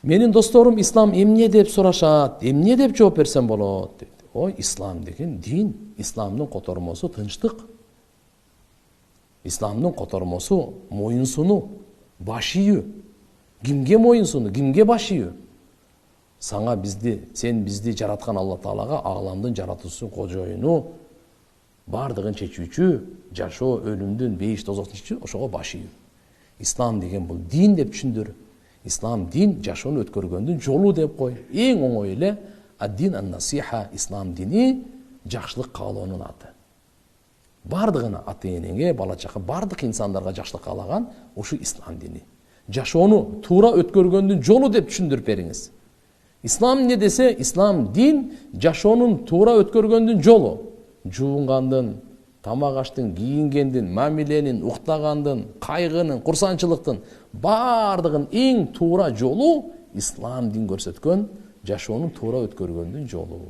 Менин досторум ислам эмне деп сурашат, эмне деп жооп берсем болот дейт. Ой, ислам деген дин, исламдын котормосу тынчтык. Исламдын котормосу моюнсунуу, баш ийүү. Кимге моюнсунуу, кимге баш ийүү? Сен бизди жараткан Алла Таалага, ааламдын жаратуучусу, кожоюну, бардыгын чечүүчү, жашоо, өлүмдүн, бейиш, тозоктун чечүүчү, ошого баш ийүү. Ислам деген бул дин деп түшүндүр. Ислам дин жашоону өткөргөндүн жолу деп кой. Эң оңой эле ад-дин ан-насиха, ислам дини жакшылык каалоонун аты. Бардыгына, ата-энеңе, бала чака, бардык инсандарга жакшылык каалаган ушу ислам дини. Жашоону туура өткөргөндүн жолу деп түшүндүрүп бериңиз. Ислам эмне десе, ислам дин жашоонун туура өткөргөндүн жолу. Жуунгандын, тамак аштын, кийингендин, мамиленин, уктагандын, кайгынын, курсанчылыктын бардыгын эң туура жолу ислам дин көрсөткөн жашоонун туура өткөргөндүн жолу.